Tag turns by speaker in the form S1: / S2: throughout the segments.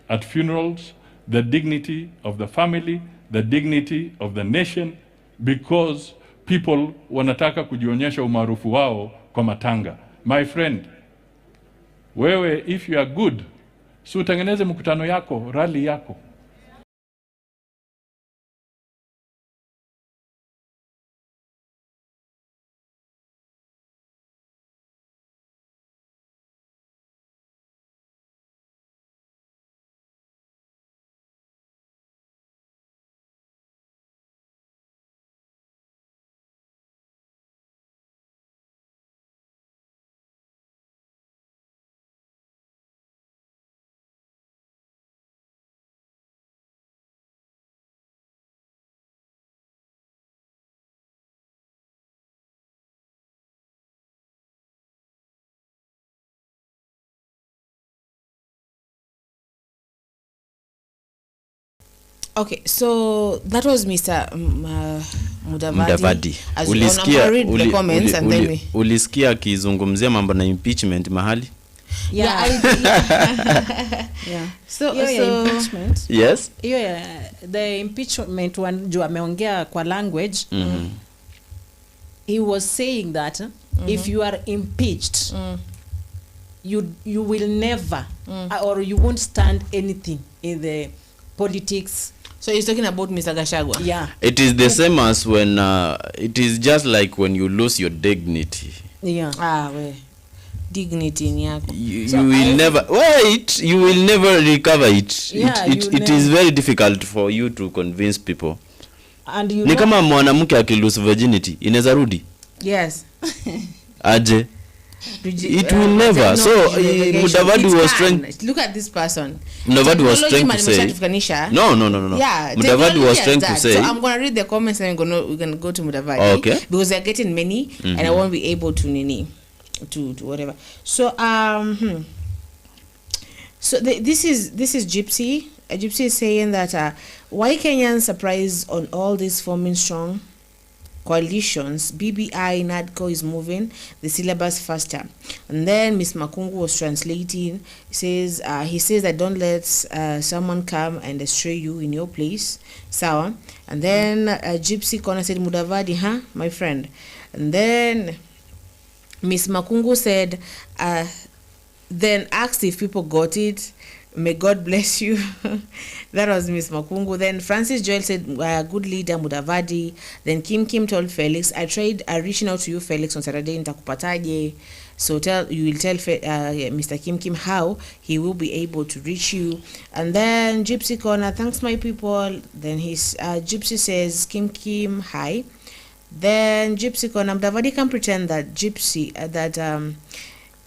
S1: at funerals, the dignity of the family, the dignity of the nation, because people wanataka kujionyesha umaarufu wao kwa matanga. My friend, wewe if you are good, si utengeneze mkutano yako, rally yako.
S2: Okay, so that was Mr. Mdavadi.
S3: Ulisikia akizungumzia mambo na impeachment mahali?
S2: Yeah.
S4: Yeah.
S2: So
S4: impeachment.
S3: Yes.
S4: The impeachment one jo ameongea kwa language. He was saying that if you are impeached, you will never or you won't stand anything in the politics.
S2: So he's talking about Mr. Gachagua.
S4: Yeah.
S3: It is the same as when it is just like when you lose your dignity.
S4: Yeah.
S2: Dignity ni yako.
S3: You will never wait. You will never recover it.
S4: Yeah,
S3: it is very difficult for you to convince people.
S4: And you
S3: ni kama mwanamke akilose virginity inaweza rudi.
S2: Yes.
S3: Aje. It will never. So Mdavadi was trying.
S2: Look at this person.
S3: Mdavadi was trying to say.
S2: No.
S3: Yeah, Mdavadi was trying to say.
S2: So I'm gonna read the comments and we're gonna go to Mdavadi.
S3: Okay.
S2: Because they're getting many, and I won't be able to to whatever. So So this is Gypsy. Gypsy is saying that why Kenyans surprised on all this forming strong coalitions, BBI, NADCO is moving the syllabus faster. And then Miss Makungu was translating. He says that don't let someone come and destroy you in your place. Sawa. And then Gypsy Corner said, Mdavadi, my friend. And then Miss Makungu said, then asked if people got it. May God bless you. That was Miss Makungu. Then Francis Joel said, good leader Mdavadi. Then Kim told Felix, I tried reaching out to you, Felix, on Saturday. Nitakupataje. So you will tell Mr. Kim how he will be able to reach you. And then Gypsy Corner, thanks my people. Then his Gypsy says, Kim, hi. Then Gypsy Corner, Mdavadi can pretend that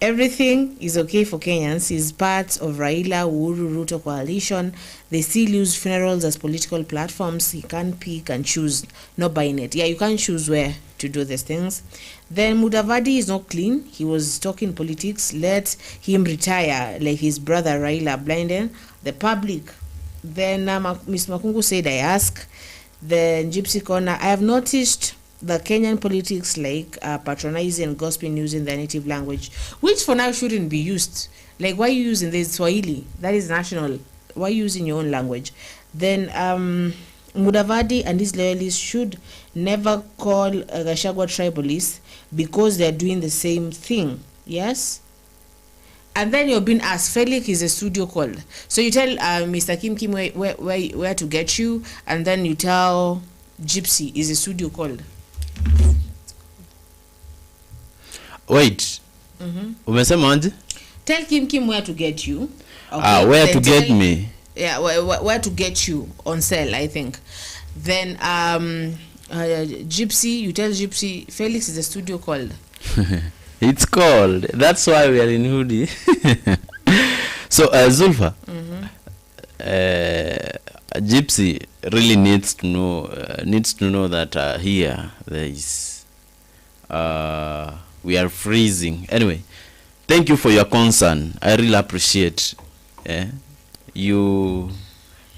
S2: everything is okay for Kenyans. He's part of Raila Uhuru Ruto coalition. They still use funerals as political platforms. He can't pick and choose, not buying it. Yeah, you can't choose where to do these things. Then Mdavadi is not clean. He was talking politics. Let him retire like his brother Raila, blinding the public. Then Ms. Makungu said, I ask. Then Gypsy Corner, I have noticed the Kenyan politics like patronizing and gossiping using their native language, which for now shouldn't be used. Like, why are you using the Swahili? That is national. Why are you using your own language? Then Mdavadi and his loyalists should never call Gachagua tribalists because they're doing the same thing. Yes? And then you're being asked, Felix is a studio called. So you tell Mr. Kim where to get you, and then you tell Gypsy is a studio called.
S3: Wait. Umesema aje?
S2: Tell Kim where to get you.
S3: Okay. Where then to get me?
S2: Yeah, where to get you on sale, I think. Then Gypsy, you tell Gypsy Felix is a studio called.
S3: It's called. That's why we are in hoodie. So Zulfa, Gypsy really needs to know that here there is we are freezing. Anyway, thank you for your concern. I really appreciate. You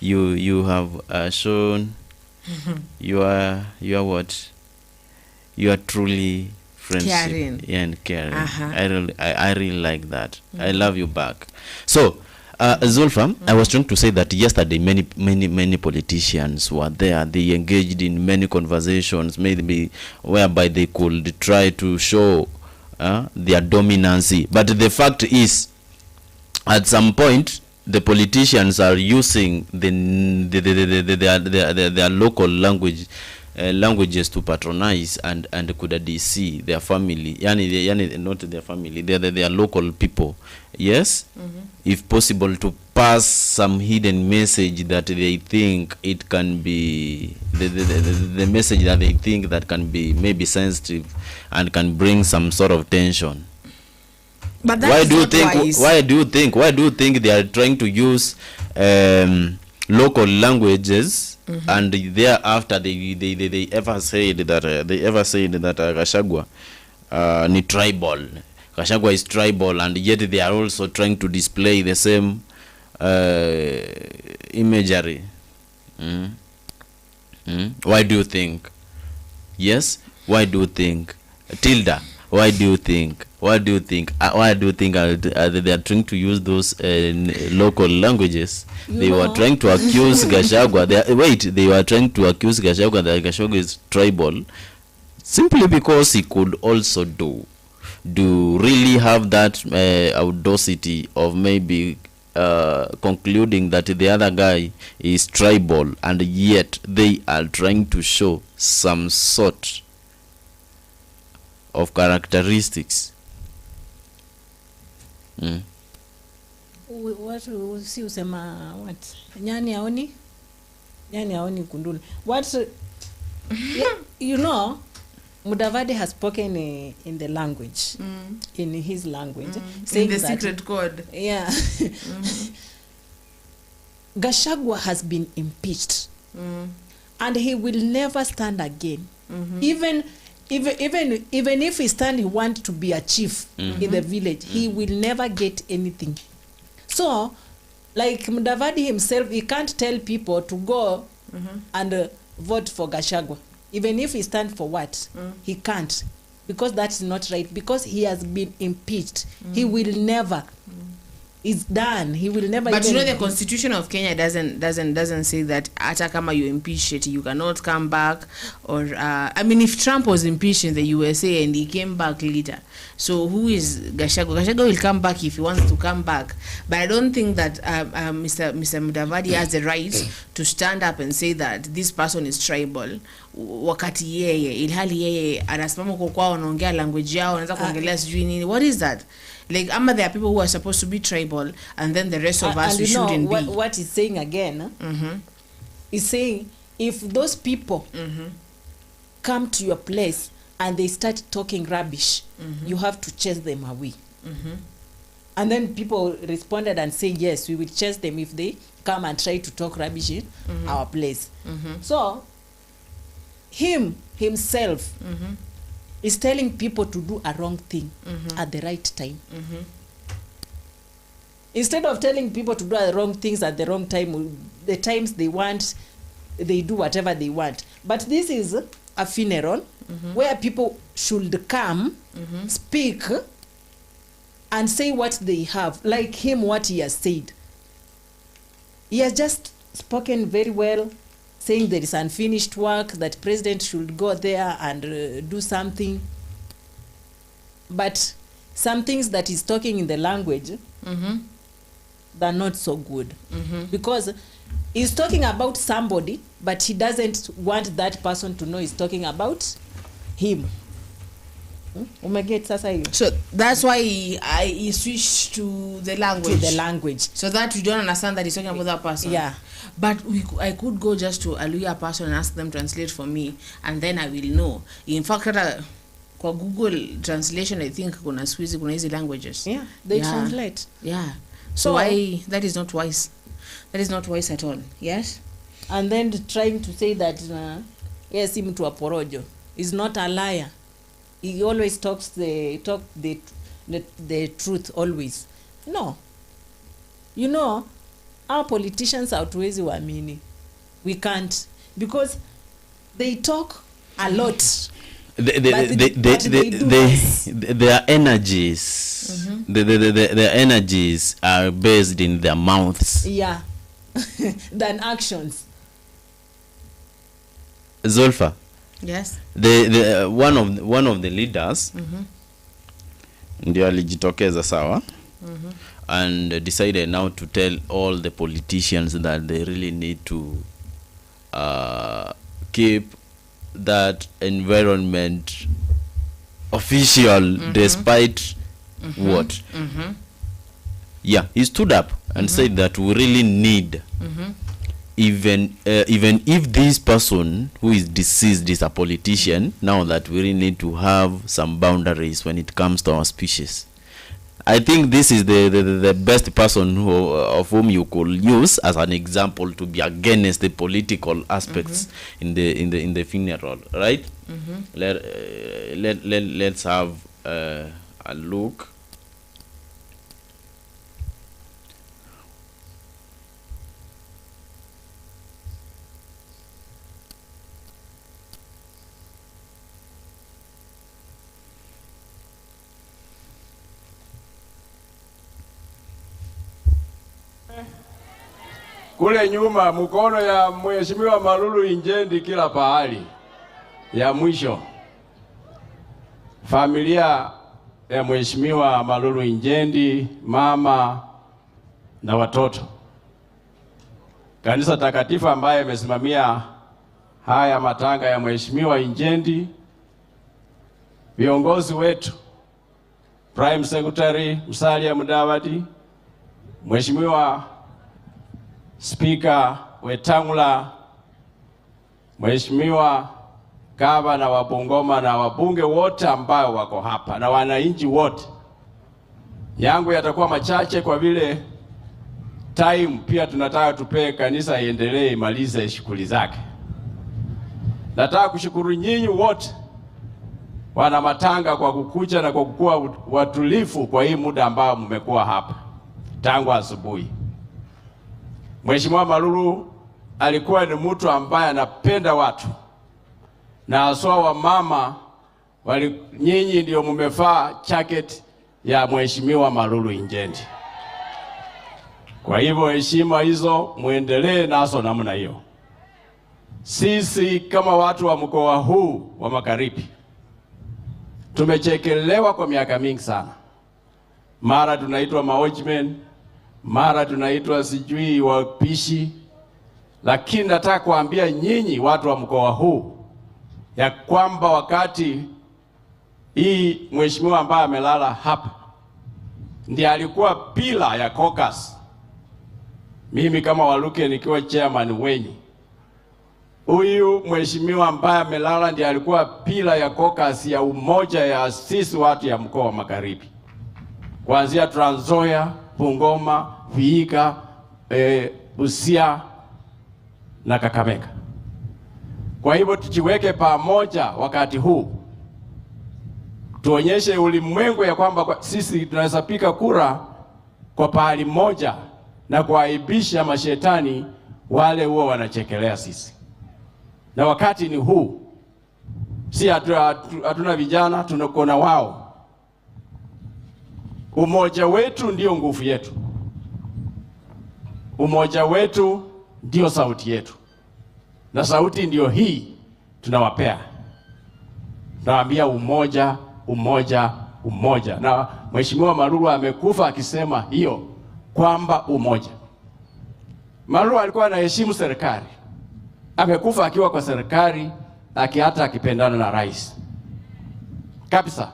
S3: have shown you are what? You are truly friendship
S2: caring.
S3: and caring. I really like that. I love you back. So Zulfa, I was trying to say that yesterday many politicians were there. They engaged in many conversations, maybe whereby they could try to show their dominancy. But the fact is, at some point, the politicians are using their local languages to patronize and could DC their family, yani not their family, their local people. Yes, if possible, to pass some hidden message that they think it can be the message that they think that can be maybe sensitive and can bring some sort of tension.
S2: But that
S3: Why do you think they are trying to use local languages, and thereafter they ever said that Gachagua ni tribal. Gachagua is tribal, and yet they are also trying to display the same imagery. Why do you think? Yes, why do you think? Tilda, why do you think they are trying to use those local languages? They were trying to accuse Gachagua. They were trying to accuse Gachagua that Gachagua is tribal, simply because he could also do really have that audacity of maybe concluding that the other guy is tribal, and yet they are trying to show some sort of characteristics.
S4: What si usema what? Nyani aoni kundulu. What you know, Mdavadi has spoken in the language, in his language, saying
S2: in the
S4: that,
S2: secret code.
S4: Yeah. Gachagua has been impeached, and he will never stand again. Even if he want to be a chief in the village, he will never get anything. So, like Mdavadi himself, he can't tell people to go and vote for Gachagua. Even if he stand for what, he can't, because that's not right. Because he has been impeached, he will never. It's done. He will never.
S2: But you know, the Constitution of Kenya doesn't say that hata kama you impeach it, you cannot come back. Or I mean, if Trump was impeached in the USA and he came back later, so who is Gachagua? Gachagua will come back if he wants to come back. But I don't think that Mr. Mdavadi has the right to stand up and say that this person is tribal, wakati yeye ilhali yeye anasimama kwa kwao anaongea language yao, anaanza kuongelea sijui nini. What is that? Like, there are people who are supposed to be tribal, and then the rest of us, we shouldn't be.
S4: What he's saying again, he's saying, if those people come to your place and they start talking rubbish, you have to chase them away. And then people responded and say, yes, we will chase them if they come and try to talk rubbish in our place. So, himself, is telling people to do a wrong thing at the right time. Instead of telling people to do the wrong things at the wrong time, the times they want, they do whatever they want. But this is a funeral where people should come, speak, and say what they have, like him, what he has said. He has just spoken very well, saying there is unfinished work, that president should go there and do something. But some things that he's talking in the language, they're not so good. Because he's talking about somebody, but he doesn't want that person to know he's talking about him. So
S2: that's why he switched to the language. So that we don't understand that he's talking about that person.
S4: Yeah.
S2: But I could go just to a Luya person and ask them translate for me, and then I will know. In fact, kwa Google translation, I think kuna hizi languages.
S4: Yeah, they translate.
S2: Yeah. So why that is not wise. That is not wise at all. Yes.
S4: And then trying to say that yes, him to aporojo is not a liar. He always talks the truth always. No. You know, our politicians hatuwezi waamini. We can't, because they talk a lot
S3: their energies, their energies are based in their mouths.
S4: Yeah. Than actions.
S3: Zulfa.
S2: Yes.
S3: The one of the leaders ndio alijitokeza sawa and decided now to tell all the politicians that they really need to keep that environment official despite what. Yeah, he stood up and said that we really need even if this person who is deceased is a politician, now that we really need to have some boundaries when it comes to our species. I think this is the best person of whom you could use as an example to be against the political aspects in the funeral, right? Let's have a look.
S5: Kule nyuma mkono ya Mheshimiwa Malulu'S kila pahali. Ya mwisho, familia ya Mheshimiwa Malulu'S, mama na watoto, kanisa takatifu ambaye imesimamia haya matanga ya Mheshimiwa Njendi, viongozi wetu, Prime Secretary Musalia Mdavadi, Mheshimiwa Speaker Wetangula, Mheshimiwa Gavana wa Bungoma na wabunge wote ambao wako hapa na wananchi wote. Yangu yatakuwa machache kwa vile time pia tunataka tupee kanisa iendelee imalize shughuli zake. Nataka kushukuru nyinyi wote wana matanga kwa kukuja na kwa kuwa watulifu kwa hii muda ambao mmekuwa hapa tangu asubuhi. Mheshimiwa Malulu alikuwa ni mtu ambaye anapenda watu, na haswa wa mama nyinyi ndio mmevaa jacket ya Mheshimiwa Malulu'S. Kwa hivyo heshima hizo muendelee nazo namna hiyo. Sisi kama watu wa mkoa huu wa Magharibi tumechekelewa kwa miaka mingi sana. Mara tunaitwa maojmen, mara tunaitwa sijui wapishi, lakini nataka kuambia nyinyi watu wa mkoa huu ya kwamba wakati hii mheshimiwa ambaye amelala hapa ndiye alikuwa pila ya caucus, mimi kama Waluke nikiwa chairman wenyu, huyu mheshimiwa ambaye amelala ndiye alikuwa pila ya caucus ya umoja ya sisi watu ya mkoa wa Magharibi, kuanzia Trans Nzoia, Bungoma, Vihiga, Busia na Kakamega. Kwa hivyo tujiweke pamoja wakati huu, tuonyeshe ulimwengu ya kwamba sisi tunaweza piga kura kwa pahali moja na kuaibisha mashetani wale huo wanachekelea sisi. Na wakati ni huu, si hatuna vijana, tunakona wao. Umoja wetu ndio nguvu yetu. Umoja wetu ndio sauti yetu. Na sauti ndio hii tunawapea. Tunawaambia umoja, umoja, umoja. Na Mheshimiwa Malulu amekufa akisema hiyo kwamba umoja. Malulu alikuwa anaheshimu serikali. Amekufa akiwa kwa serikali, hata akipendana na rais. Kabisa.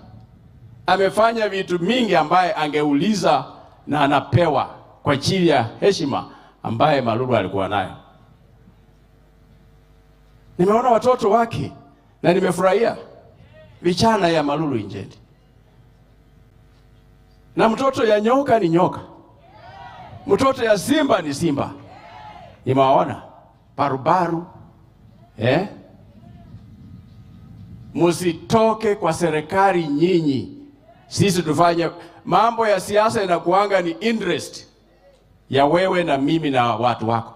S5: Amefanya vitu mingi ambaye angeuliza na anapewa kwa ajili ya heshima ambaye Malulu alikuwa nayo. Nimeona watoto wake na nimefurahia vijana ya Malulu'S. Na mtoto ya nyoka ni nyoka. Mtoto ya simba ni simba. Nimewaona barubaru. Musitoke kwa serikali nyinyi. Sisi tufanye mambo ya siasa inakuanga ni interest ya wewe na mimi na watu wako.